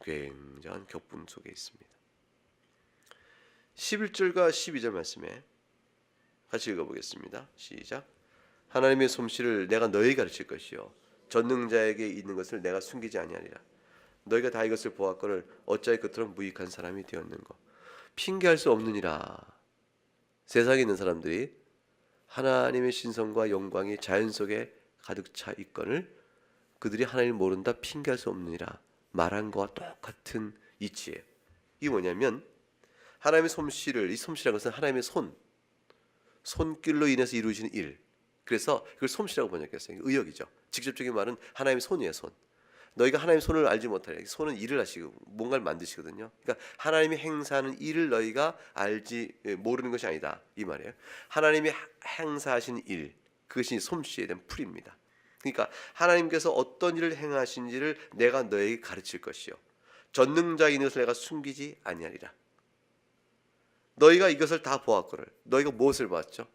Speaker 1: 굉장한 격분 속에 있습니다. 11절과 12절 말씀에 같이 읽어보겠습니다. 시작. 하나님의 솜씨를 내가 너희에게 가르칠 것이요 전능자에게 있는 것을 내가 숨기지 아니하리라. 너희가 다 이것을 보았거늘 어찌하여 그토록 무익한 사람이 되었는고. 핑계할 수 없느니라. 세상에 있는 사람들이 하나님의 신성과 영광이 자연 속에 가득 차 있거늘 그들이 하나님을 모른다 핑계할 수 없느니라 말한 것과 똑같은 이치예요. 이게 뭐냐면 하나님의 솜씨를, 이 솜씨라는 것은 하나님의 손길로 인해서 이루어지는 일, 그래서 그걸 솜씨라고 번역했어요. 의역이죠. 직접적인 말은 하나님의 손이에요. 손. 너희가 하나님의 손을 알지 못하려. 손은 일을 하시고 뭔가를 만드시거든요. 그러니까 하나님이 행사하는 일을 너희가 알지 모르는 것이 아니다 이 말이에요. 하나님이 행사하신 일, 그것이 솜씨에 대한 풀입니다. 그러니까 하나님께서 어떤 일을 행하신지를 내가 너에게 가르칠 것이요 전능자인 것을 내가 숨기지 아니하리라. 너희가 이것을 다 보았거늘. 너희가 무엇을 봤죠?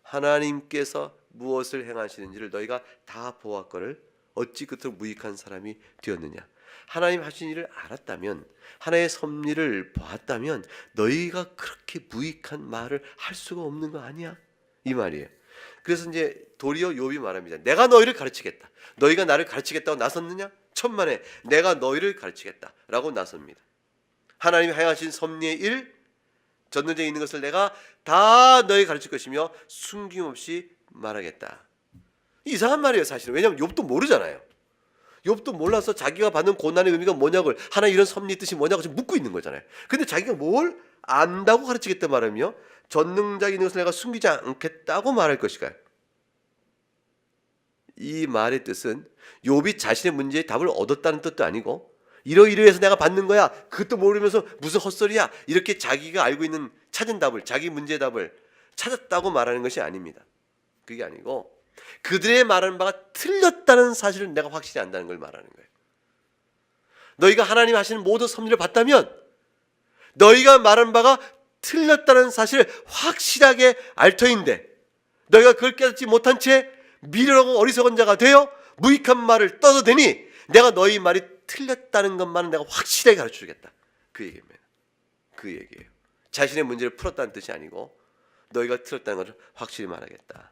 Speaker 1: 하나님께서 무엇을 행하시는지를 너희가 다 보았거늘 어찌 그토록 무익한 사람이 되었느냐. 하나님 하신 일을 알았다면, 하나님의 섭리를 보았다면 너희가 그렇게 무익한 말을 할 수가 없는 거 아니야? 이 말이에요. 그래서 이제 도리어 욥이 말합니다. 내가 너희를 가르치겠다. 너희가 나를 가르치겠다고 나섰느냐? 천만에 내가 너희를 가르치겠다라고 나섭니다. 하나님이 행하신 섭리의 일, 전능자에 있는 것을 내가 다 너희 가르칠 것이며 숨김없이 말하겠다. 이상한 말이에요 사실은. 왜냐하면 욥도 모르잖아요. 욥도 몰라서 자기가 받는 고난의 의미가 뭐냐고, 하나님 이런 섭리 뜻이 뭐냐고 지금 묻고 있는 거잖아요. 근데 자기가 뭘 안다고 가르치겠다 말하며 전능자에 있는 것을 내가 숨기지 않겠다고 말할 것일까요? 이 말의 뜻은 욥이 자신의 문제에 답을 얻었다는 뜻도 아니고 이러이러해서 내가 받는 거야 그것도 모르면서 무슨 헛소리야 이렇게 자기가 알고 있는 찾은 답을, 자기 문제의 답을 찾았다고 말하는 것이 아닙니다. 그게 아니고 그들의 말하는 바가 틀렸다는 사실을 내가 확실히 안다는 걸 말하는 거예요. 너희가 하나님 하시는 모든 섭리를 봤다면 너희가 말하는 바가 틀렸다는 사실을 확실하게 알 터인데 너희가 그걸 깨닫지 못한 채 미련하고 어리석은 자가 되어 무익한 말을 떠들더니 내가 너희 말이 틀렸다는 것만은 내가 확실하게 가르쳐주겠다. 그 얘기입니다. 그 얘기예요. 자신의 문제를 풀었다는 뜻이 아니고 너희가 틀렸다는 것을 확실히 말하겠다.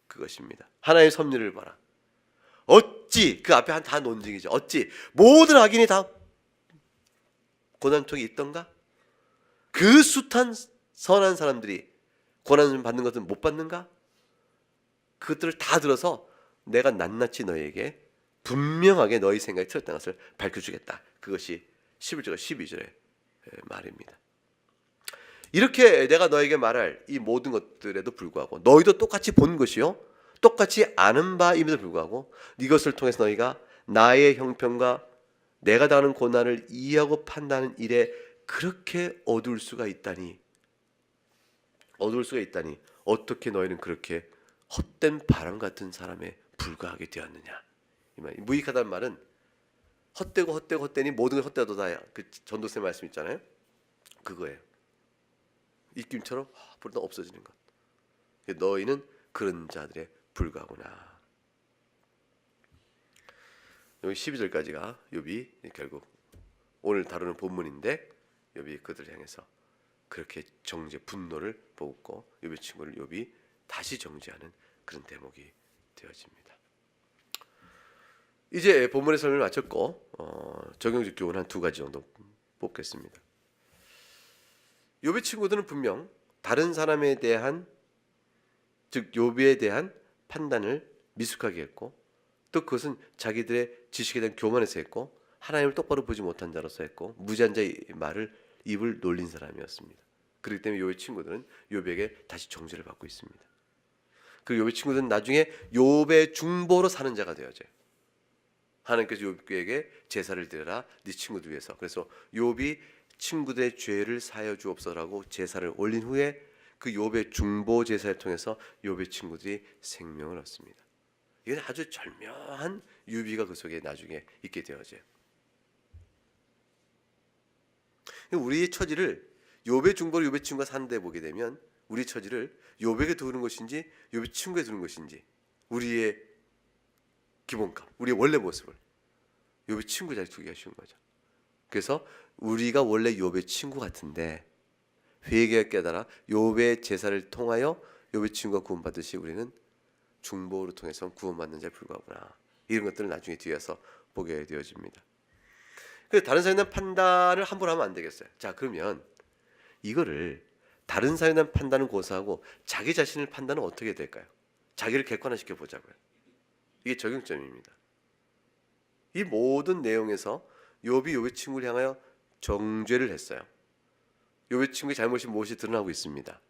Speaker 1: 그것입니다. 하나님의 섭리를 봐라. 어찌 그 앞에 다 논증이죠. 어찌 모든 악인이 다 고난통이 있던가? 그 숱한 선한 사람들이 고난을 받는 것은 못 받는가? 그것들을 다 들어서 내가 낱낱이 너희에게 분명하게 너희 생각이 틀렸다는 것을 밝혀주겠다. 그것이 11절과 12절의 말입니다. 이렇게 내가 너에게 말할 이 모든 것들에도 불구하고 너희도 똑같이 본 것이요 똑같이 아는 바임에도 불구하고 이것을 통해서 너희가 나의 형편과 내가 당하는 고난을 이해하고 판단하는 일에 그렇게 어두울 수가 있다니 어떻게 너희는 그렇게 헛된 바람 같은 사람에 불과하게 되었느냐. 이 말, 무익하다는 말은 헛되니 모든 걸 헛되도다. 그 전도서 말씀 있잖아요. 그거예요. 입김처럼 부르다 없어지는 것. 너희는 그런 자들에 불과하구나. 여기 12절까지가 욥이 결국 오늘 다루는 본문인데 욥이 그들을 향해서 그렇게 정죄 분노를 보고 욥의 친구를 욥이 다시 정죄하는 그런 대목이 되어집니다. 이제 본문의 설명을 마쳤고 적용적 교훈 한 두 가지 정도 뽑겠습니다. 욥의 친구들은 분명 다른 사람에 대한, 즉 욥에 대한 판단을 미숙하게 했고, 또 그것은 자기들의 지식에 대한 교만에서 했고, 하나님을 똑바로 보지 못한 자로서 했고, 무지한 자의 말을 입을 놀린 사람이었습니다. 그렇기 때문에 욥의 친구들은 욥에게 다시 정죄를 받고 있습니다. 그 욥의 친구들은 나중에 욥의 중보로 사는 자가 되어져요. 하나님께서 욥에게 제사를 드려라 네 친구들 위해서. 그래서 욥이 친구들의 죄를 사하여 주옵소서라고 제사를 올린 후에 그 욥의 중보 제사를 통해서 욥의 친구들이 생명을 얻습니다. 이건 아주 절묘한 유비가 그 속에 나중에 있게 되어져요. 우리의 처지를 욥의 중보를 욥의 친구가 사는데 보게 되면 우리 처지를 욥에게 두는 것인지 욥의 친구에 두는 것인지 우리의 기본값, 우리의 원래 모습을 욥의 친구 자리에 두게 하시는 거죠. 그래서 우리가 원래 욥의 친구 같은데 회개가 깨달아 욥의 제사를 통하여 욥의 친구가 구원받듯이 우리는 중보를 통해서 구원받는 자에 불과하구나. 이런 것들을 나중에 뒤에서 보게 되어집니다. 그래서 다른 사람에 대한 판단을 함부로 하면 안 되겠어요. 자, 그러면 이거를 다른 사람에 대한 판단은 고사하고 자기 자신을 판단은 어떻게 될까요? 자기를 객관화시켜 보자고요. 이게 적용점입니다. 이 모든 내용에서 욥이 욥의 친구를 향하여 정죄를 했어요. 욥의 친구의 잘못이 무엇이 드러나고 있습니다.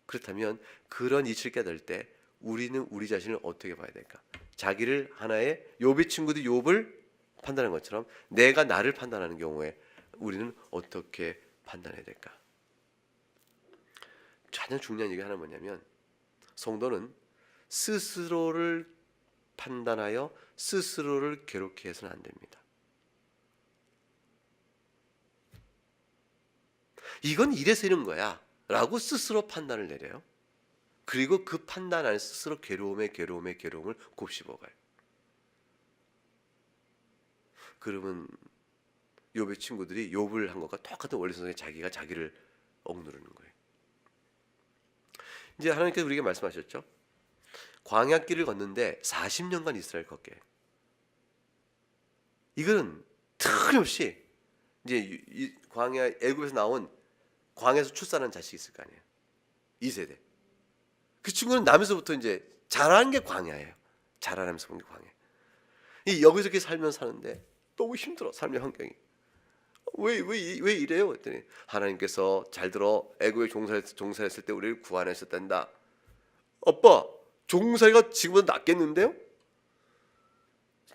Speaker 1: 그렇다면 그런 이치를 깨달을 때 우리는 우리 자신을 어떻게 봐야 될까? 자기를 하나의 욥의 친구들이 욥을 판단하는 것처럼 내가 나를 판단하는 경우에 우리는 어떻게 판단해야 될까? 가장 중요한 얘기 하나 뭐냐면 성도는 스스로를 판단하여 스스로를 괴롭게 해서는 안 됩니다. 이건 이래서 이런 거야 라고 스스로 판단을 내려요. 그리고 그 판단 안에 스스로 괴로움을 곱씹어가요. 그러면 욥의 친구들이 욥을 한 것과 똑같은 원리성에 자기가 자기를 억누르는 거예요. 이제 하나님께서 우리에게 말씀하셨죠. 광야길을 걷는데 40년간 이스라엘 걷게. 이거는 틀림없이 이제 광야 애굽에서 나온 광야에서 출산한 자식이 있을 거 아니에요. 2세대. 그 친구는 나면서부터 이제 자라는 게 광야예요. 자라면서 본 게 광야. 이 여기서 이렇게 살면 사는데 너무 힘들어 삶의 환경이. 왜 이래요? 그랬더니 하나님께서 잘 들어 애굽에 종살했을 때 우리를 구원하셨단다. 아빠 종살이가 지금보다 낫겠는데요?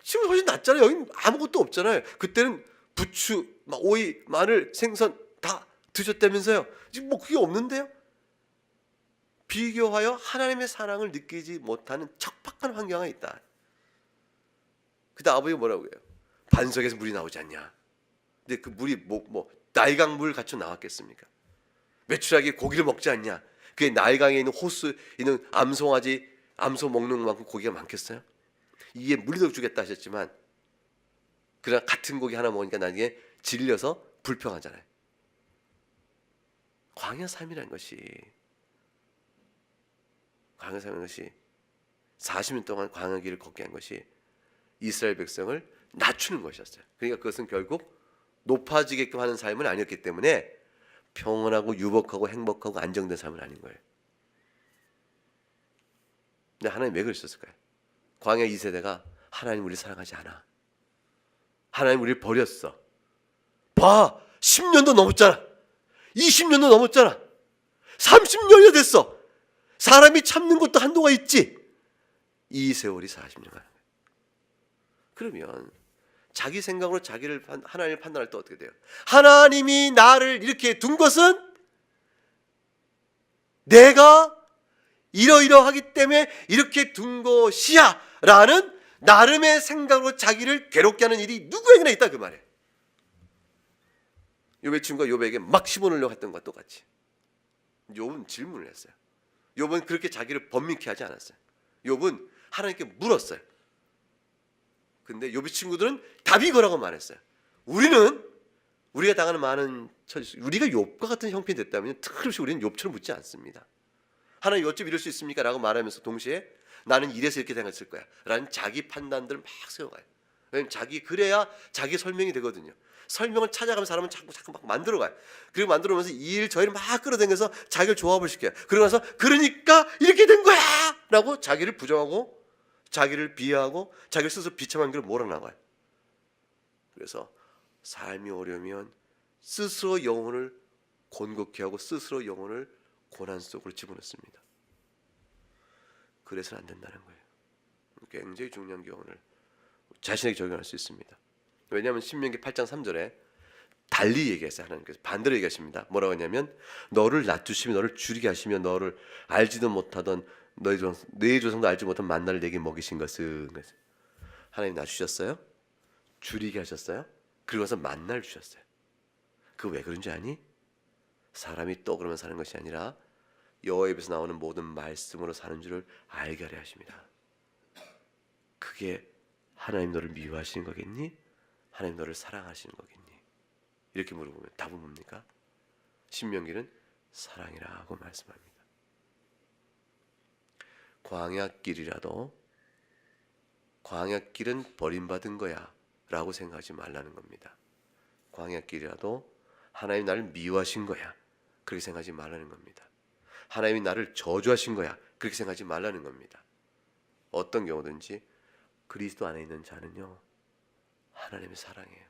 Speaker 1: 지금 훨씬 낫잖아요. 여기 아무것도 없잖아요. 그때는 부추, 오이, 마늘, 생선 다 드셨다면서요. 지금 뭐 그게 없는데요? 비교하여 하나님의 사랑을 느끼지 못하는 척박한 환경에 있다. 그때 아버지가 뭐라고 해요? 반석에서 물이 나오지 않냐? 근데 그 물이 뭐 나일강 물 갖춰 나왔겠습니까? 메추라기 고기를 먹지 않냐? 그게 나일강에 있는 호수 있는 암송아지 암소 먹는 만큼 고기가 많겠어요? 이게 물이 주겠다 하셨지만 그러나 같은 고기 하나 먹으니까 나중에 질려서 불평하잖아요. 광야 삶이라는 것이 40년 동안 광야 길을 걷게 한 것이 이스라엘 백성을 낮추는 것이었어요. 그러니까 그것은 결국 높아지게끔 하는 삶은 아니었기 때문에 평온하고 유복하고 행복하고 안정된 삶은 아닌 거예요. 근데 하나님 왜 그러셨을까요? 광야 2세대가 하나님 우리 사랑하지 않아. 하나님 우리를 버렸어. 봐! 10년도 넘었잖아. 20년도 넘었잖아. 30년이 됐어. 사람이 참는 것도 한도가 있지. 이 세월이 40년 가는 거예요. 그러면 자기 생각으로 자기를 하나님을 판단할 때 어떻게 돼요? 하나님이 나를 이렇게 둔 것은 내가 이러이러하기 때문에 이렇게 둔 것이야 라는 나름의 생각으로 자기를 괴롭게 하는 일이 누구에게나 있다 그 말이에요. 욥의 친구가 욥에게 막 시몬으려고 했던 것과 똑같이 욥은 질문을 했어요. 욥은 그렇게 자기를 번민케 하지 않았어요. 욥은 하나님께 물었어요. 근데 욥의 친구들은 답이 이거라고 말했어요. 우리가 당하는 많은 우리가 욥과 같은 형편이 됐다면 틀림없이 우리는 욥처럼 묻지 않습니다. 하나님 어쩜 이럴 수 있습니까? 라고 말하면서 동시에 나는 이래서 이렇게 생각했을 거야 라는 자기 판단들을 막 세워가요. 왜냐면 그래야 자기 설명이 되거든요. 설명을 찾아가면 사람은 자꾸 막 만들어가요. 그리고 만들어오면서 이 일 저 일을 막 끌어당겨서 자기를 조합을 시켜요. 그러고 나서 그러니까 이렇게 된 거야 라고 자기를 부정하고 자기를 비하하고 자기를 스스로 비참한 길을 몰아나가요. 그래서 삶이 어려우면 스스로 영혼을 곤곡해 하고 스스로 영혼을 고난 속으로 집어넣습니다. 그래서는 안 된다는 거예요. 굉장히 중요한 교훈을 자신에게 적용할 수 있습니다. 왜냐하면 신명기 8장 3절에 달리 얘기했어요. 하나님께서 반대로 얘기하십니다. 뭐라고 하냐면 너를 낮추시며 너를 줄이게 하시며 너를 알지도 못하던 내 조상도 알지 못한 만나를 내게 먹이신 것은, 하나님 낮추셨어요? 줄이게 하셨어요? 그리고 나서 만나를 주셨어요. 그 왜 그런지 아니? 사람이 떡으로만 사는 것이 아니라 여호와 입에서 나오는 모든 말씀으로 사는 줄을 알게 하려 하십니다. 그게 하나님 너를 미워하시는 거겠니? 하나님 너를 사랑하시는 거겠니? 이렇게 물어보면 답은 뭡니까? 신명기는 사랑이라고 말씀합니다. 광야길은 버림받은 거야 라고 생각하지 말라는 겁니다. 광야길이라도 하나님 나를 미워하신 거야 그렇게 생각하지 말라는 겁니다. 하나님이 나를 저주하신 거야 그렇게 생각하지 말라는 겁니다. 어떤 경우든지 그리스도 안에 있는 자는요 하나님의 사랑이에요.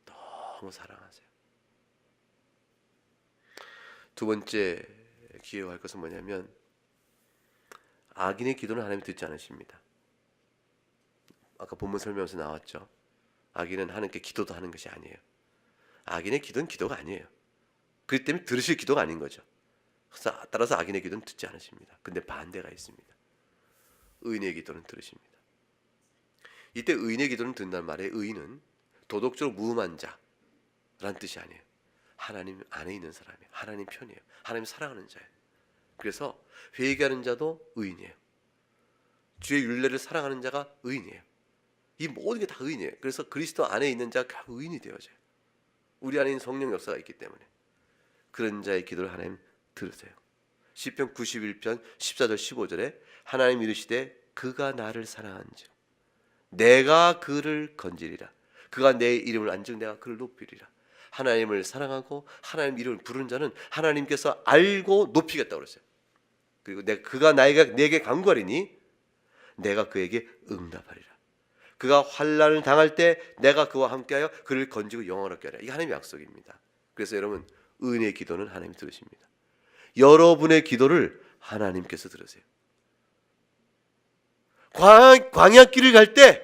Speaker 1: 너무 사랑하세요. 두 번째 기억할 것은 뭐냐면 악인의 기도는 하나님이 듣지 않으십니다. 아까 본문 설명에서 나왔죠. 악인은 하나님께 기도도 하는 것이 아니에요. 악인의 기도는 기도가 아니에요. 그렇기 때문에 들으실 기도가 아닌 거죠. 따라서 악인의 기도는 듣지 않으십니다. 근데 반대가 있습니다. 의인의 기도는 들으십니다. 이때 의인의 기도는 듣는다는 말에 의인은 도덕적으로 무음한 자라는 뜻이 아니에요. 하나님 안에 있는 사람이에요. 하나님 편이에요. 하나님 사랑하는 자예요. 그래서 회개하는 자도 의인이에요. 주의 율례를 사랑하는 자가 의인이에요. 이 모든 게 다 의인이에요. 그래서 그리스도 안에 있는 자가 의인이 되어져요. 우리 안에 있는 성령 역사가 있기 때문에 그런 자의 기도를 하나님 들으세요. 시편 91편 14절 15절에 하나님 이르시되 그가 나를 사랑한즉 내가 그를 건지리라. 그가 내 이름을 안즉 내가 그를 높이리라. 하나님을 사랑하고 하나님 이름을 부르는 자는 하나님께서 알고 높이겠다고 그랬어요. 그리고 그가 내게 간구하리니 내가 그에게 응답하리라. 그가 환난을 당할 때 내가 그와 함께하여 그를 건지고 영원하게 하리라. 이게 하나님의 약속입니다. 그래서 여러분 의인의 기도는 하나님이 들으십니다. 여러분의 기도를 하나님께서 들으세요. 광야길을 갈 때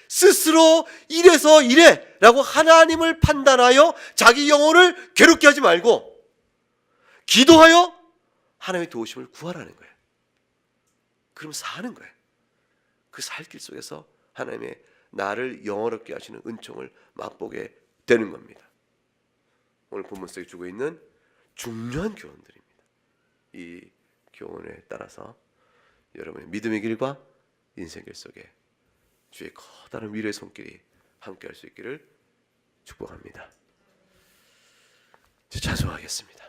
Speaker 1: 스스로 이래서 이래 라고 하나님을 판단하여 자기 영혼을 괴롭게 하지 말고 기도하여 하나님의 도우심을 구하라는 거예요. 그럼 사는 거예요. 그 살 길 속에서 하나님의 나를 영원롭게 하시는 은총을 맛보게 되는 겁니다. 오늘 본문 속에 주고 있는 중요한 교훈들입니다. 이 교훈에 따라서 여러분의 믿음의 길과 인생길 속에 주의 커다란 위로의 손길이 함께할 수 있기를 축복합니다. 자수하겠습니다.